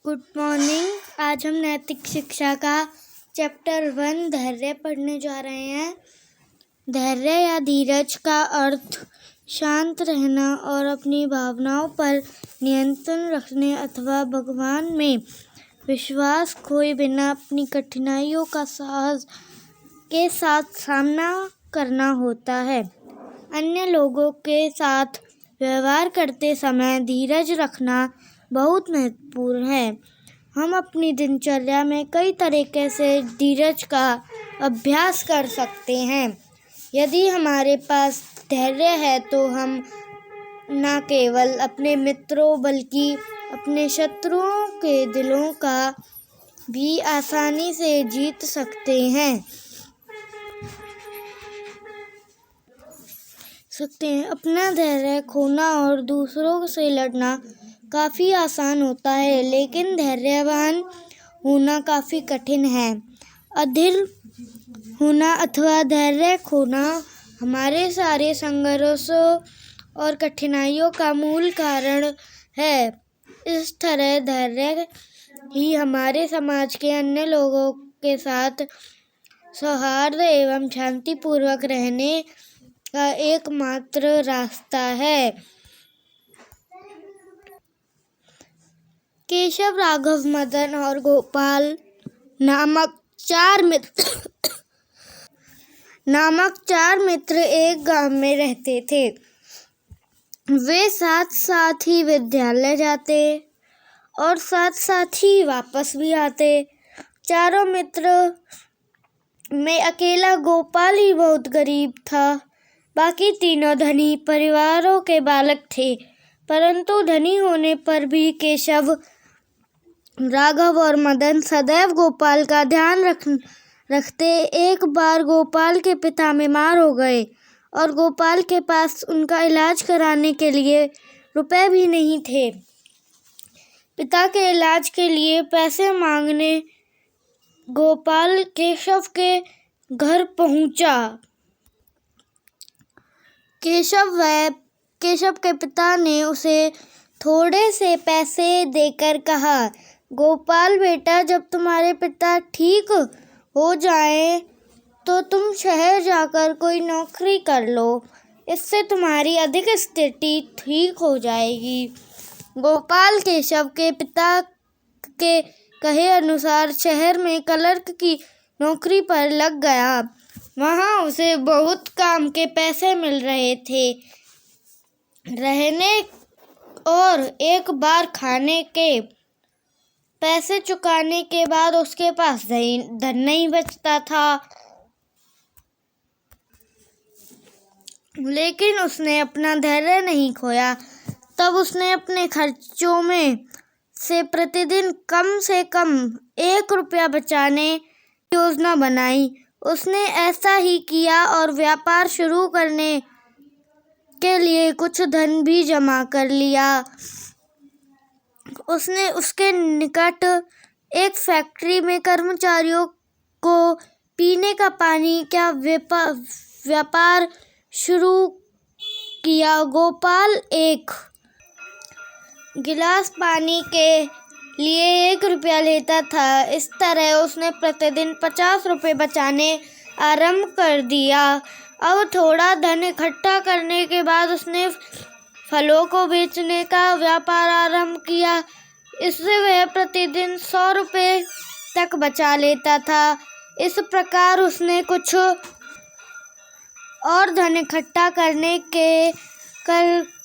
Good morning. आज हम नैतिक शिक्षा का चैप्टर 1 धैर्य पढ़ने जा रहे हैं। धैर्य या धीरज का अर्थ शांत रहना और अपनी भावनाओं पर नियंत्रण रखने अथवा भगवान में विश्वास खोए बिना अपनी कठिनाइयों का साहस के साथ सामना करना होता है। अन्य लोगों के साथ व्यवहार करते समय धीरज रखना बहुत महत्वपूर्ण है। हम अपनी दिनचर्या में कई तरीके से धीरज का अभ्यास कर सकते हैं। यदि हमारे पास धैर्य है तो हम न केवल अपने मित्रों बल्कि अपने शत्रुओं के दिलों का भी आसानी से जीत सकते हैं। अपना धैर्य खोना और दूसरों से लड़ना काफ़ी आसान होता है, लेकिन धैर्यवान होना काफ़ी कठिन है। अधीर होना अथवा धैर्य खोना हमारे सारे संघर्षों और कठिनाइयों का मूल कारण है। इस तरह धैर्य ही हमारे समाज के अन्य लोगों के साथ सौहार्द एवं शांतिपूर्वक रहने का एकमात्र रास्ता है। केशव, राघव, मदन और गोपाल नामक चार मित्र एक गांव में रहते थे। वे साथ साथ ही विद्यालय जाते और साथ साथ ही वापस भी आते। चारों मित्र में अकेला गोपाल ही बहुत गरीब था। बाकी तीनों धनी परिवारों के बालक थे, परंतु धनी होने पर भी केशव, राघव और मदन सदैव गोपाल का ध्यान रखते। एक बार गोपाल के पिता बीमार हो गए और गोपाल के पास उनका इलाज कराने के लिए रुपए भी नहीं थे। पिता के इलाज के लिए पैसे मांगने गोपाल केशव के घर पहुंचा। केशव के पिता ने उसे थोड़े से पैसे देकर कहा, गोपाल बेटा, जब तुम्हारे पिता ठीक हो जाएं तो तुम शहर जाकर कोई नौकरी कर लो। इससे तुम्हारी आर्थिक स्थिति ठीक हो जाएगी। गोपाल केशव के पिता के कहे अनुसार शहर में क्लर्क की नौकरी पर लग गया। वहाँ उसे बहुत काम के पैसे मिल रहे थे। रहने और एक बार खाने के पैसे चुकाने के बाद उसके पास धन नहीं बचता था, लेकिन उसने अपना धैर्य नहीं खोया। तब उसने अपने खर्चों में से प्रतिदिन कम से कम 1 रुपया बचाने की योजना बनाई। उसने ऐसा ही किया और व्यापार शुरू करने के लिए कुछ धन भी जमा कर लिया। उसने उसके निकट एक फैक्ट्री में कर्मचारियों को पीने का पानी का व्यापार शुरू किया। गोपाल 1 गिलास पानी के लिए 1 रुपया लेता था। इस तरह उसने प्रतिदिन 50 रुपये बचाने आरंभ कर दिया। अब थोड़ा धन इकट्ठा करने के बाद उसने फलों को बेचने का व्यापार आरंभ किया। इससे वह प्रतिदिन 100 रुपये तक बचा लेता था। इस प्रकार उसने कुछ और धन इकट्ठा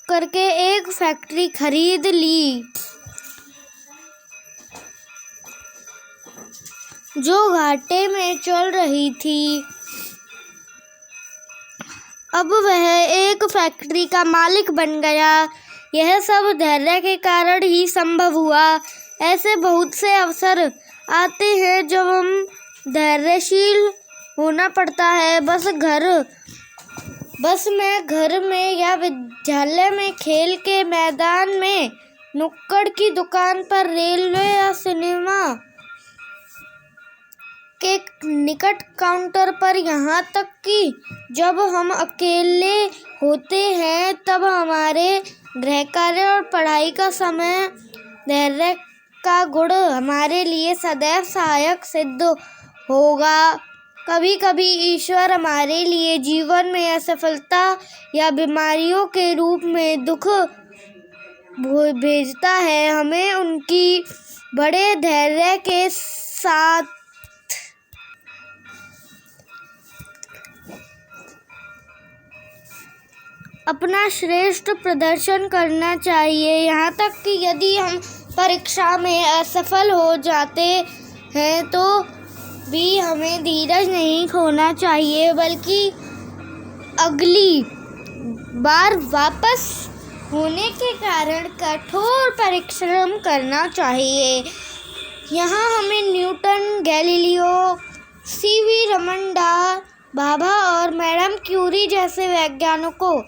करके एक फैक्ट्री खरीद ली, जो घाटे में चल रही थी। अब वह एक फैक्ट्री का मालिक बन गया। यह सब धैर्य के कारण ही संभव हुआ। ऐसे बहुत से अवसर आते हैं जब हम धैर्यशील होना पड़ता है। बस में, घर में या विद्यालय में, खेल के मैदान में, नुक्कड़ की दुकान पर, रेलवे या सिनेमा के निकट काउंटर पर, यहाँ तक कि जब हम अकेले होते हैं तब हमारे गृह कार्य और पढ़ाई का समय धैर्य का गुण हमारे लिए सदैव सहायक सिद्ध होगा। कभी कभी ईश्वर हमारे लिए जीवन में असफलता या बीमारियों के रूप में दुख भेजता है। हमें उनकी बड़े धैर्य के साथ अपना श्रेष्ठ प्रदर्शन करना चाहिए, यहाँ तक कि यदि हम परीक्षा में असफल हो जाते हैं तो भी हमें धीरज नहीं खोना चाहिए, बल्कि अगली बार वापस होने के कारण कठोर परिश्रम करना चाहिए। यहाँ हमें Newton, Galileo, CV Raman, Bhabha और मैडम क्यूरी जैसे वैज्ञानिकों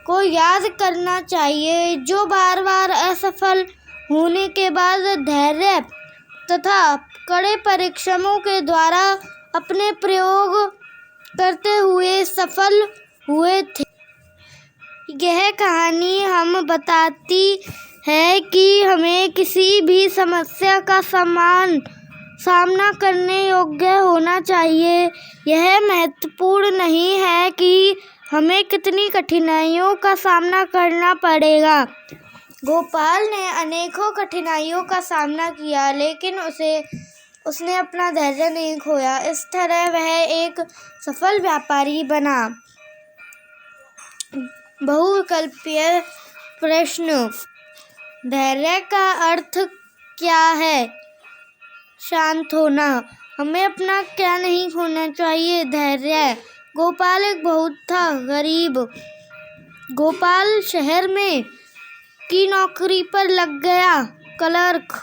को याद करना चाहिए, जो बार बार असफल होने के बाद धैर्य तथा कड़े परिश्रमों के द्वारा अपने प्रयोग करते हुए सफल हुए थे। यह कहानी हम बताती है कि हमें किसी भी समस्या का सामना करने योग्य होना चाहिए। यह महत्वपूर्ण नहीं है कि हमें कितनी कठिनाइयों का सामना करना पड़ेगा। गोपाल ने अनेकों कठिनाइयों का सामना किया, लेकिन उसने अपना धैर्य नहीं खोया। इस तरह वह एक सफल व्यापारी बना। बहुविकल्पीय प्रश्न। धैर्य का अर्थ क्या है? शांत होना। हमें अपना क्या नहीं खोना चाहिए? धैर्य। गोपाल एक बहुत था गरीब। गोपाल शहर में की नौकरी पर लग गया, क्लर्क।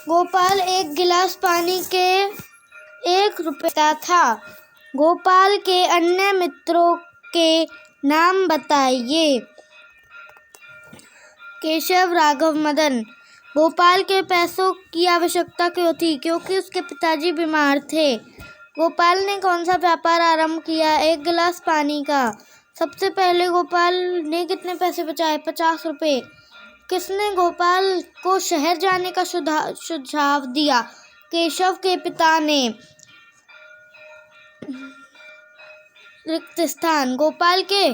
गोपाल एक गिलास पानी के 1 रुपया था। गोपाल के अन्य मित्रों के नाम बताइए। केशव, राघव, मदन। गोपाल के पैसों की आवश्यकता क्यों थी? क्योंकि उसके पिताजी बीमार थे। गोपाल ने कौन सा व्यापार आरंभ किया? 1 गिलास पानी का। सबसे पहले गोपाल ने कितने पैसे बचाए? 50 रुपये। किसने गोपाल को शहर जाने का सुझाव दिया? केशव के पिता ने। रिक्त स्थान। गोपाल के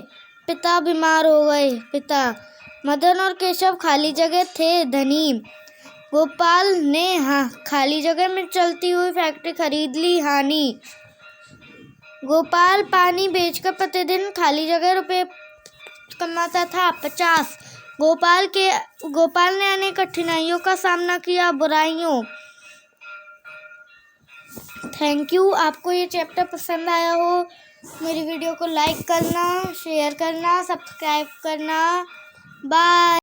पिता बीमार हो गए। पिता। मदन और केशव खाली जगह थे। धनी। गोपाल ने खाली जगह में चलती हुई फैक्ट्री खरीद ली। हानि। गोपाल पानी बेचकर प्रतिदिन खाली जगह रुपये कमाता था। 50। गोपाल ने अनेक कठिनाइयों का सामना किया। बुराइयों। Thank you. आपको ये चैप्टर पसंद आया हो, मेरी वीडियो को लाइक करना, शेयर करना, सब्सक्राइब करना। बाय।